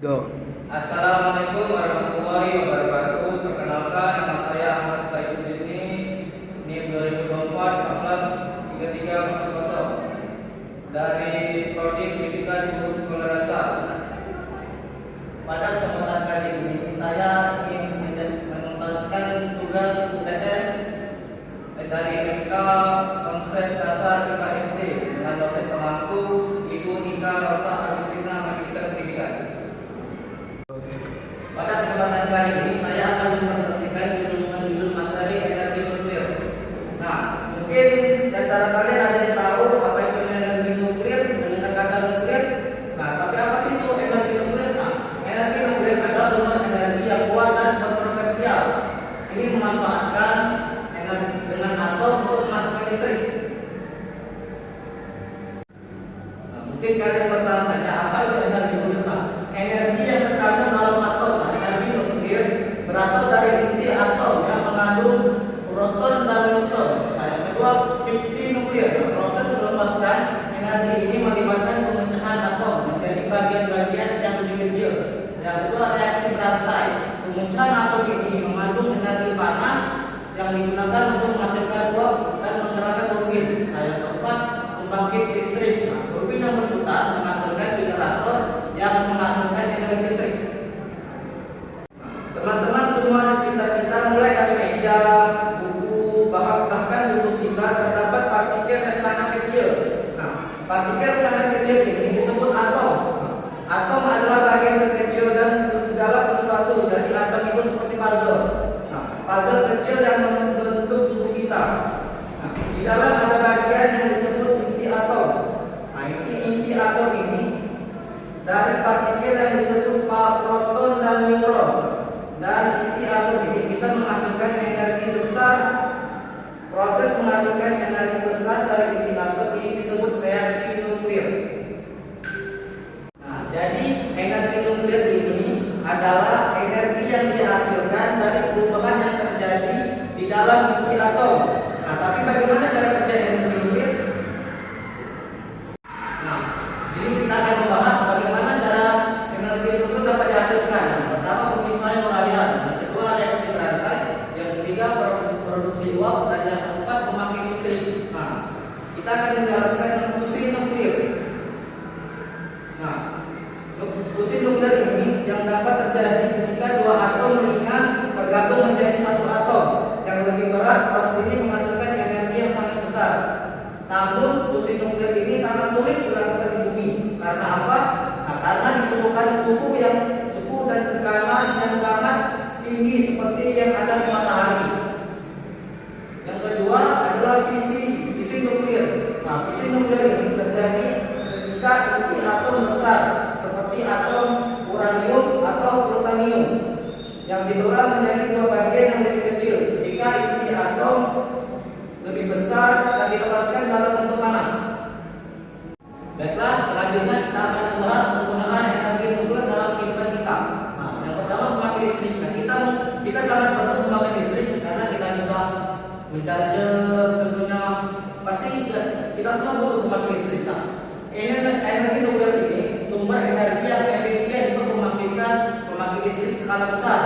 Do. Assalamualaikum warahmatullahi wabarakatuh. Perkenalkan, nama saya Ahmad Said Jini, NIM 2024 14 3300 dari Prodi Pendidikan Guru Sekolah Dasar. Pada kesempatan kali ini saya ingin menuntaskan tugas UTS dari MK Konsep Dasar IPA SD dengan dosen pengampu Ibu Nika Rosa Agustina Magister Pendidikan. Pada kesempatan kali ini saya akan mempresentasikan judul materi energi nuklir. Nah, mungkin di antara kalian ada yang tahu apa itu energi nuklir, mendengar kata nuklir. Nah, tapi apa sih itu energi nuklir? Nah, energi nuklir adalah sumber energi yang kuat dan kontroversial. Ini memanfaatkan energi dengan atom untuk menghasilkan listrik. Nah, mungkin kalian bertanya, apa itu energi nuklir? Nah, energi yang terkandung dalam atom. Energi nuklir berasal dari inti atom yang mengandung proton dan neutron. Nah, yang kedua, fiksi nuklir. Proses melepaskan energi ini melibatkan pemecahan atom menjadi bagian-bagian yang lebih kecil. Yang kedua, reaksi berantai. Pemecahan atom ini mengandung energi panas yang digunakan untuk menghasilkan uap dan menggerakkan turbin. Nah, yang keempat, pembangkit listrik. Nah, turbin yang berputar menghasilkan generator yang menghasilkan energi listrik. Teman-teman semua di sekitar kita, mulai dari meja, buku, bahkan tubuh kita terdapat partikel yang sangat kecil. Nah, partikel yang sangat kecil ini disebut atom. Atom adalah bagian terkecil dan segala sesuatu. Jadi atom itu seperti puzzle. Nah, puzzle kecil yang membentuk tubuh kita. Nah, di dalam ada bagian yang disebut inti atom. Nah, inti atom ini dari partikel yang disebut proton dan neutron. Dan inti atom ini bisa menghasilkan energi besar. Proses menghasilkan energi besar dari inti atom ini disebut reaksi nuklir. Nah, jadi energi nuklir ini adalah energi yang dihasilkan dari perubahan yang terjadi di dalam inti atom. Nah, tapi bagaimana cara kerja energi nuklir? Nah, sini kita akan membahas bagaimana cara energi nuklir dapat dihasilkan. Yang pertama, pemisahan uranium. Yang kedua, reaksi berantai. Yang ketiga, produksi uap. Dan yang keempat, pembangkit listrik. Nah, kita akan menjelaskan fusi nuklir. Nah, fusi nuklir ini yang dapat terjadi ketika dua atom ringan bergabung menjadi satu atom yang lebih berat. Proses ini menghasilkan energi yang sangat besar. Namun fusi nuklir ini sangat sulit dilakukan di bumi. Karena apa? Nah, karena diperlukan suhu dan tekanan yang sangat tinggi seperti yang ada di matahari. Yang kedua adalah fisi nuklir. Nah, fisi nuklir ini terjadi ketika inti atom besar seperti atom uranium atau plutonium yang dibelah menjadi dua bagian yang lebih kecil. Ketika inti atom lebih besar dan dilepaskan dalam bentuk panas. Baiklah, selanjutnya kita akan membahas penggunaan energi nuklir dalam kehidupan kita. Nah, yang pertama, pembangkit listrik. Nah, kita sangat perlu pembangkit listrik karena kita bisa mencharger, tentunya pasti kita semua butuh pembangkit listrik. Nah, energi nuklir ini sumber energi yang efisien untuk membangkitkan pembangkit listrik skala besar.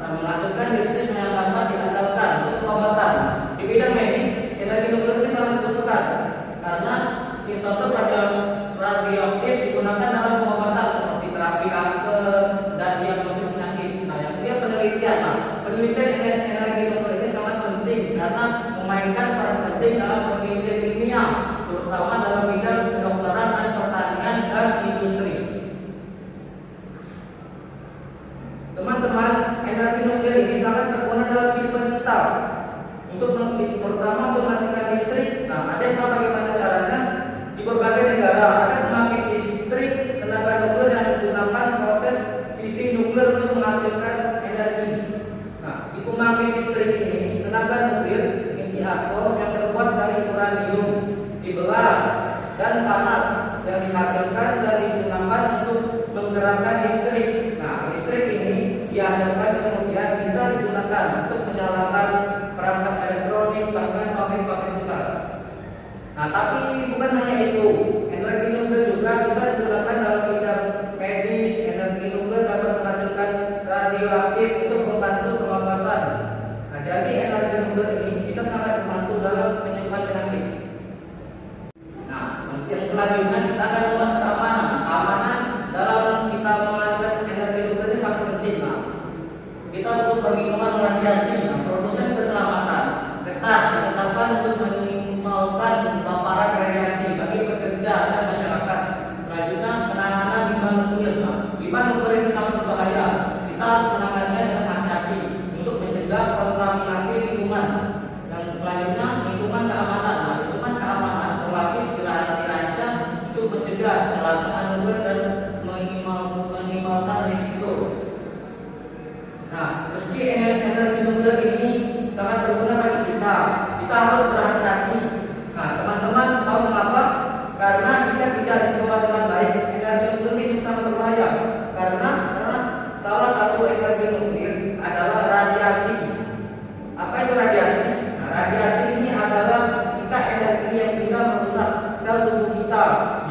Nah, menghasilkan listrik yang dapat diandalkan untuk pengobatan. Di bidang medis, energi nuklir ini sangat dibutuhkan karena isotop radioaktif digunakan dalam pengobatan seperti terapi kanker dan diagnosis penyakit. Nah, yang ketiga, penelitian. Nah, penelitian energi nuklir ini sangat penting karena memainkan peran penting dalam penelitian ilmiah, terutama dalam bidang kedokteran dan pertanian dan industri. Teman-teman, energi nuklir ini sangat berguna dalam kehidupan kita. Terutama untuk menghasilkan listrik. Nah, ada yang tahu bagaimana caranya? Di berbagai negara ada pembangkit listrik tenaga nuklir yang menggunakan proses fisi nuklir untuk menghasilkan energi. Nah, di pembangkit listrik ini tenaga nuklir inti atom yang terbuat dari uranium dibelah dan panas yang dihasilkan dan digunakan untuk menggerakkan listrik. Nah, listrik ini dihasilkan kemudian bisa digunakan untuk menyalakan perangkat elektronik bahkan pabrik-pabrik besar. Nah, tapi bukan hanya itu, energi nuklir juga bisa digunakan dalam bidang medis. Energi nuklir perlindungan radiasi. Produsen keselamatan ketat ditetapkan untuk meminimalkan paparan radiasi bagi pekerja dan masyarakat. Selanjutnya, penanganan limbah nuklir. Limbah nuklir ini sangat berbahaya. Kita harus menangannya dengan hati-hati untuk mencegah kontaminasi lingkungan. Dan selanjutnya, lingkungan keamanan. Lingkungan keamanan berlapis dirancang untuk mencegah kecelakaan nuklir dan minimalkan risiko. Nah, meski energi nuklir ini sangat berguna bagi kita, kita harus berhati-hati. Nah, teman-teman tahu mengapa? Karena jika tidak dikelola dengan baik, energi nuklir ini sangat berbahaya. Karena salah satu energi nuklir adalah radiasi. Apa itu radiasi? Nah, radiasi ini adalah ketika energi yang bisa merusak sel tubuh kita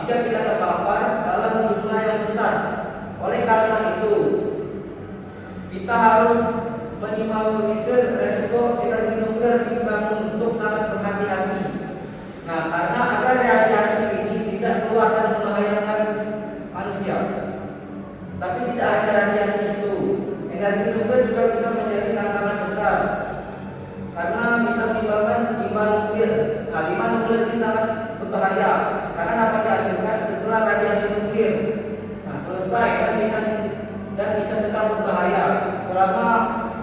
jika kita terpapar dalam jumlah yang besar. Oleh karena itu, kita harus minimalisir resiko energi nuklir dibangun untuk sangat berhati-hati. Nah, karena agar radiasi ini tidak keluar dan membahayakan manusia. Tapi tidak hanya radiasi itu, energi nuklir juga bisa menjadi tantangan besar karena bisa menimbulkan limbah nuklir. Nah, limbah nuklir ini sangat berbahaya karena dapat dihasilkan setelah radiasi nuklir. Nah, selesai dan bisa tetap berbahaya selama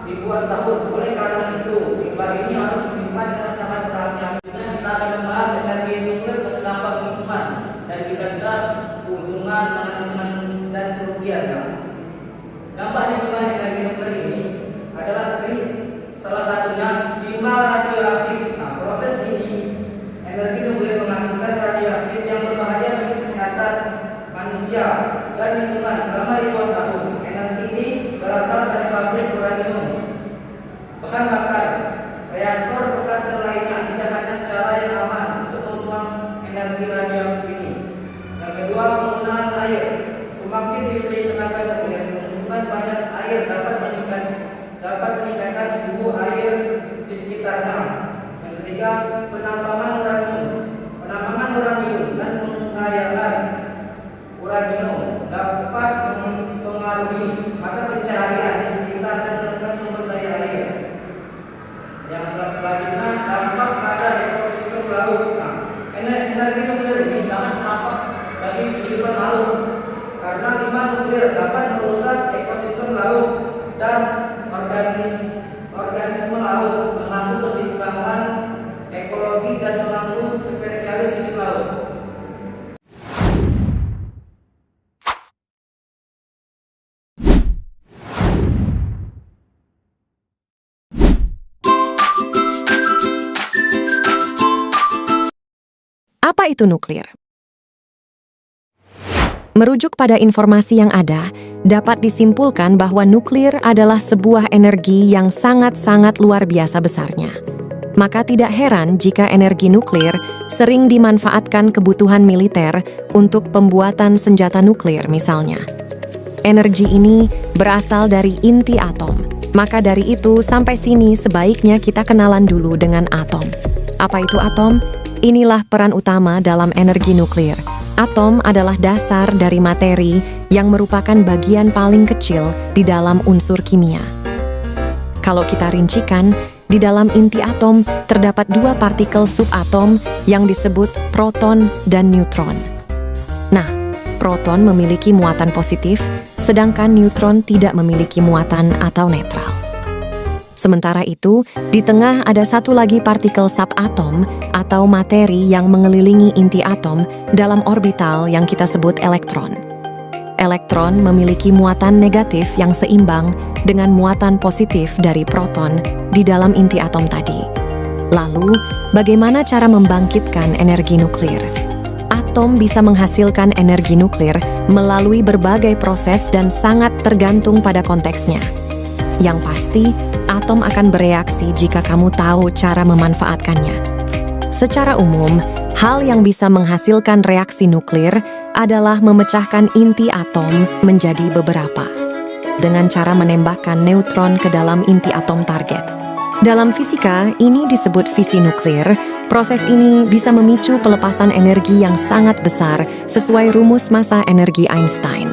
ribuan tahun. Oleh karena itu, limbah ini harus disimpan dengan sangat berhati-hati. Kita akan membahas energi nuklir untuk dampak lingkungan dan kita bisa keuntungan dan kerugian. Dampak lingkungan energi nuklir ini adalah salah satunya limbah radioaktif. Nah, proses ini energi nuklir menghasilkan radioaktif yang berbahaya bagi kesehatan manusia dan lingkungan selama ribuan tahun. Energi ini berasal dari pabrik uranium, bahan bakar, reaktor bekas dan lainnya. Tidak hanya cara yang aman untuk membuang energi radioaktif ini. Yang kedua, penggunaan air. Pembangkit listrik tenaga nuklir membutuhkan banyak air dapat meningkatkan suhu air di sekitarnya. Yang ketiga, penambangan uranium. Penambangan uranium dan pengayaan uranium dapat mempengaruhi mata pencaharian di sekitar dan menekan sumber daya air. Yang selanjutnya, dampak pada ekosistem laut. Nah, energi nuklir ini sangat berdampak bagi kehidupan laut karena limbah nuklir dapat merusak ekosistem laut dan organisme laut, mengganggu keseimbangan ekologi dan mengganggu spesialis hidup laut. Apa itu nuklir? Merujuk pada informasi yang ada, dapat disimpulkan bahwa nuklir adalah sebuah energi yang sangat-sangat luar biasa besarnya. Maka tidak heran jika energi nuklir sering dimanfaatkan kebutuhan militer untuk pembuatan senjata nuklir misalnya. Energi ini berasal dari inti atom. Maka dari itu sampai sini sebaiknya kita kenalan dulu dengan atom. Apa itu atom? Inilah peran utama dalam energi nuklir. Atom adalah dasar dari materi yang merupakan bagian paling kecil di dalam unsur kimia. Kalau kita rincikan, di dalam inti atom terdapat dua partikel subatom yang disebut proton dan neutron. Nah, proton memiliki muatan positif, sedangkan neutron tidak memiliki muatan atau netral. Sementara itu, di tengah ada satu lagi partikel subatom atau materi yang mengelilingi inti atom dalam orbital yang kita sebut elektron. Elektron memiliki muatan negatif yang seimbang dengan muatan positif dari proton di dalam inti atom tadi. Lalu, bagaimana cara membangkitkan energi nuklir? Atom bisa menghasilkan energi nuklir melalui berbagai proses dan sangat tergantung pada konteksnya. Yang pasti, atom akan bereaksi jika kamu tahu cara memanfaatkannya. Secara umum, hal yang bisa menghasilkan reaksi nuklir adalah memecahkan inti atom menjadi beberapa, dengan cara menembakkan neutron ke dalam inti atom target. Dalam fisika, ini disebut fisi nuklir. Proses ini bisa memicu pelepasan energi yang sangat besar sesuai rumus massa energi Einstein.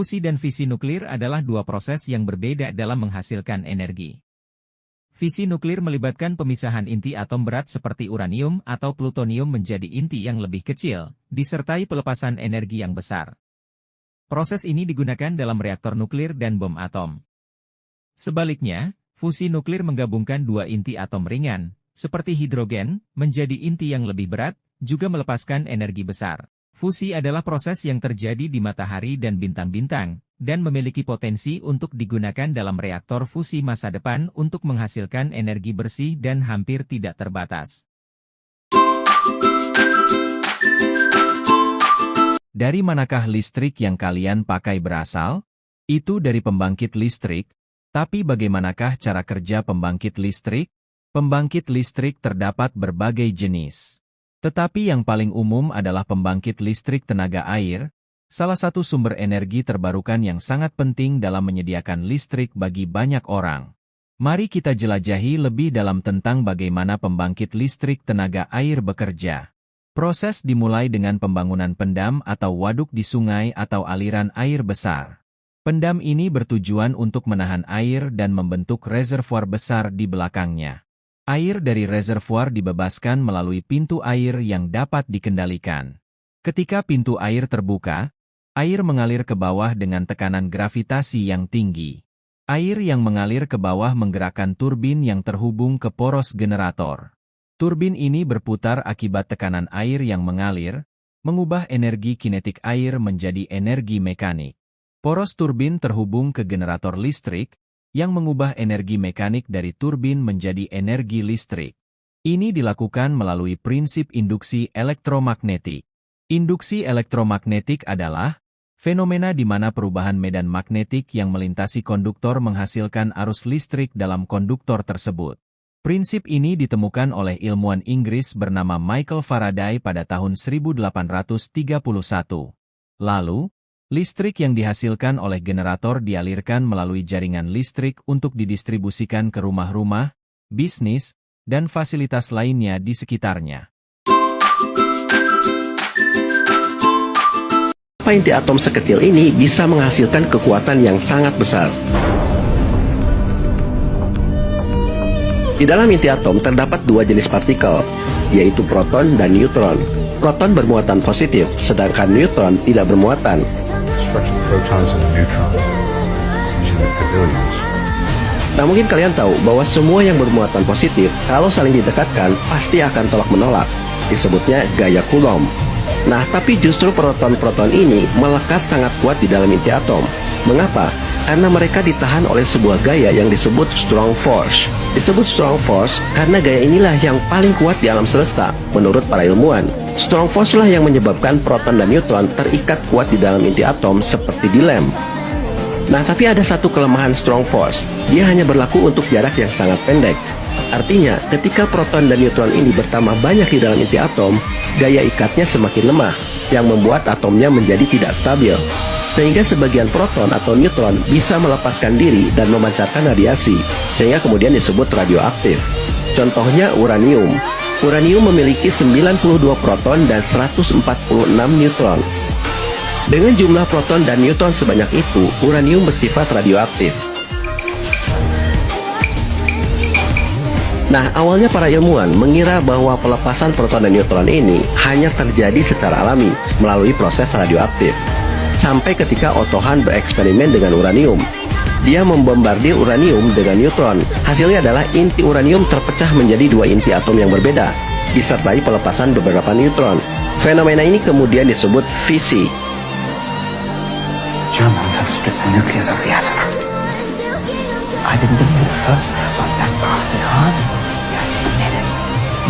Fusi dan fisi nuklir adalah dua proses yang berbeda dalam menghasilkan energi. Fisi nuklir melibatkan pemisahan inti atom berat seperti uranium atau plutonium menjadi inti yang lebih kecil, disertai pelepasan energi yang besar. Proses ini digunakan dalam reaktor nuklir dan bom atom. Sebaliknya, fusi nuklir menggabungkan dua inti atom ringan, seperti hidrogen, menjadi inti yang lebih berat, juga melepaskan energi besar. Fusi adalah proses yang terjadi di matahari dan bintang-bintang, dan memiliki potensi untuk digunakan dalam reaktor fusi masa depan untuk menghasilkan energi bersih dan hampir tidak terbatas. Dari manakah listrik yang kalian pakai berasal? Itu dari pembangkit listrik. Tapi bagaimanakah cara kerja pembangkit listrik? Pembangkit listrik terdapat berbagai jenis. Tetapi yang paling umum adalah pembangkit listrik tenaga air, salah satu sumber energi terbarukan yang sangat penting dalam menyediakan listrik bagi banyak orang. Mari kita jelajahi lebih dalam tentang bagaimana pembangkit listrik tenaga air bekerja. Proses dimulai dengan pembangunan pendam atau waduk di sungai atau aliran air besar. Pendam ini bertujuan untuk menahan air dan membentuk reservoir besar di belakangnya. Air dari reservoir dibebaskan melalui pintu air yang dapat dikendalikan. Ketika pintu air terbuka, air mengalir ke bawah dengan tekanan gravitasi yang tinggi. Air yang mengalir ke bawah menggerakkan turbin yang terhubung ke poros generator. Turbin ini berputar akibat tekanan air yang mengalir, mengubah energi kinetik air menjadi energi mekanik. Poros turbin terhubung ke generator listrik, yang mengubah energi mekanik dari turbin menjadi energi listrik. Ini dilakukan melalui prinsip induksi elektromagnetik. Induksi elektromagnetik adalah fenomena di mana perubahan medan magnetik yang melintasi konduktor menghasilkan arus listrik dalam konduktor tersebut. Prinsip ini ditemukan oleh ilmuwan Inggris bernama Michael Faraday pada tahun 1831. Lalu, listrik yang dihasilkan oleh generator dialirkan melalui jaringan listrik untuk didistribusikan ke rumah-rumah, bisnis, dan fasilitas lainnya di sekitarnya. Inti atom sekecil ini bisa menghasilkan kekuatan yang sangat besar. Di dalam inti atom terdapat dua jenis partikel, yaitu proton dan neutron. Proton bermuatan positif, sedangkan neutron tidak bermuatan. Nah, mungkin kalian tahu bahwa semua yang bermuatan positif, kalau saling didekatkan, pasti akan tolak-menolak. Disebutnya gaya Coulomb. Nah, tapi justru proton-proton ini melekat sangat kuat di dalam inti atom. Mengapa? Karena mereka ditahan oleh sebuah gaya yang disebut strong force. Disebut strong force karena gaya inilah yang paling kuat di alam semesta, menurut para ilmuwan. Strong force lah yang menyebabkan proton dan neutron terikat kuat di dalam inti atom seperti dilem. Nah, tapi ada satu kelemahan strong force. Dia hanya berlaku untuk jarak yang sangat pendek. Artinya, ketika proton dan neutron ini bertambah banyak di dalam inti atom, gaya ikatnya semakin lemah, yang membuat atomnya menjadi tidak stabil. Sehingga sebagian proton atau neutron bisa melepaskan diri dan memancarkan radiasi, sehingga kemudian disebut radioaktif. Contohnya uranium. Uranium memiliki 92 proton dan 146 neutron. Dengan jumlah proton dan neutron sebanyak itu, uranium bersifat radioaktif. Nah, awalnya para ilmuwan mengira bahwa pelepasan proton dan neutron ini hanya terjadi secara alami melalui proses radioaktif. Sampai ketika Otto Hahn bereksperimen dengan uranium. Dia membombardir uranium dengan neutron. Hasilnya adalah inti uranium terpecah menjadi dua inti atom yang berbeda, disertai pelepasan beberapa neutron. Fenomena ini kemudian disebut fisi. Germans have split the nucleus of the atom. I didn't believe it at first, but that bastard Hahn, yeah, he did it.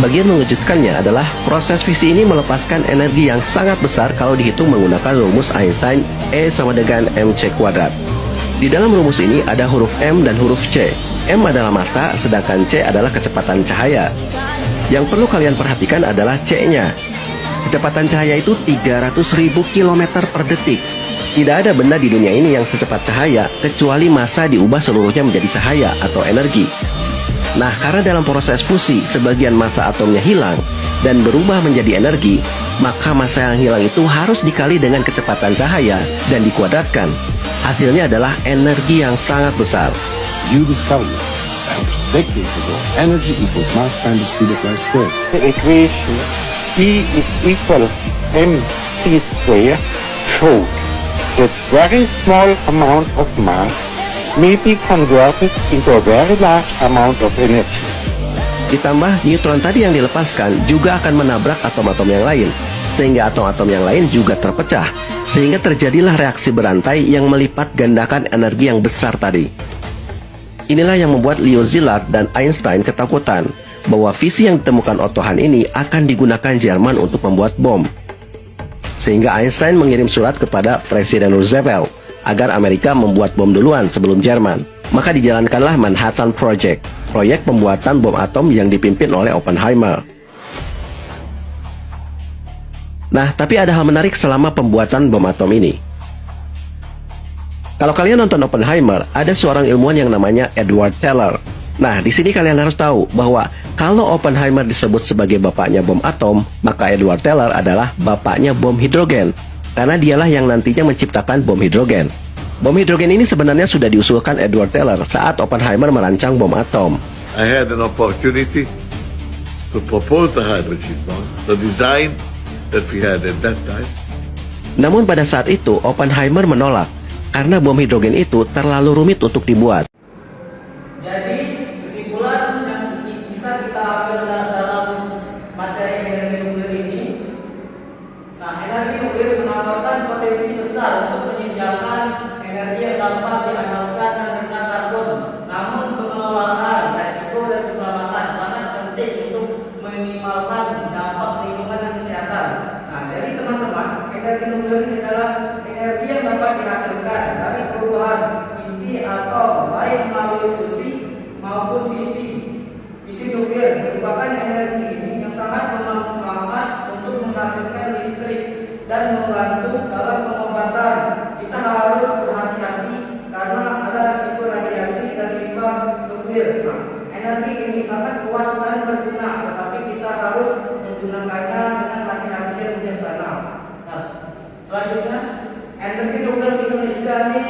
Bagian mengejutkannya adalah proses fisi ini melepaskan energi yang sangat besar kalau dihitung menggunakan rumus Einstein E sama dengan mc². Di dalam rumus ini ada huruf M dan huruf C. M adalah massa, sedangkan C adalah kecepatan cahaya. Yang perlu kalian perhatikan adalah C-nya. Kecepatan cahaya itu 300.000 km per detik. Tidak ada benda di dunia ini yang secepat cahaya, kecuali massa diubah seluruhnya menjadi cahaya atau energi. Nah, karena dalam proses fusi, sebagian massa atomnya hilang dan berubah menjadi energi, maka massa yang hilang itu harus dikali dengan kecepatan cahaya dan dikuadratkan. Hasilnya adalah energi yang sangat besar. You discovered that decades ago, energy equals mass times the speed of light squared. The equation E is equal mc square showed that very small amount of mass may be converted into a very large amount of energy. Ditambah neutron tadi yang dilepaskan juga akan menabrak atom-atom yang lain, sehingga atom-atom yang lain juga terpecah, sehingga terjadilah reaksi berantai yang melipat gandakan energi yang besar tadi. Inilah yang membuat Leo Szilard dan Einstein ketakutan bahwa visi yang ditemukan Otto Hahn ini akan digunakan Jerman untuk membuat bom. Sehingga Einstein mengirim surat kepada Presiden Roosevelt agar Amerika membuat bom duluan sebelum Jerman. Maka dijalankanlah Manhattan Project, proyek pembuatan bom atom yang dipimpin oleh Oppenheimer. Nah, tapi ada hal menarik selama pembuatan bom atom ini. Kalau kalian nonton Oppenheimer, ada seorang ilmuwan yang namanya Edward Teller. Nah, di sini kalian harus tahu bahwa kalau Oppenheimer disebut sebagai bapaknya bom atom, maka Edward Teller adalah bapaknya bom hidrogen, karena dialah yang nantinya menciptakan bom hidrogen. Bom hidrogen ini sebenarnya sudah diusulkan Edward Teller saat Oppenheimer merancang bom atom. I had an opportunity to propose the hydrogen bomb, the design that we had at that time. Namun pada saat itu Oppenheimer menolak karena bom hidrogen itu terlalu rumit untuk dibuat. Jadi kesimpulan yang bisa kita ambil dalam materi energi nuklir ini, nah energi nuklir menawarkan potensi besar untuk menyediakan energi yang dapat diandalkan dan rendah karbon. Namun pengelolaan resiko dan keselamatan sangat penting untuk meminimalkan dampak lingkungan dan kesehatan. Nah, jadi teman-teman, energi nuklir ini adalah energi yang dapat dihasilkan dari perubahan inti atom baik melalui fusi maupun fisi. Fisi nuklir merupakan energi ini yang sangat bermanfaat untuk menghasilkan listrik dan membantu dalam pengobatan. Kita harus berhati-hati karena ada risiko radiasi dan limbah nuklir. Nah, energi ini sangat kuat dan berguna, tetapi kita harus menggunakannya dengan hati-hati dan bijaksana. Nah, selanjutnya, energi nuklir di Indonesia ini,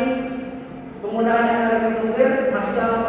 penggunaan energi nuklir masih dalam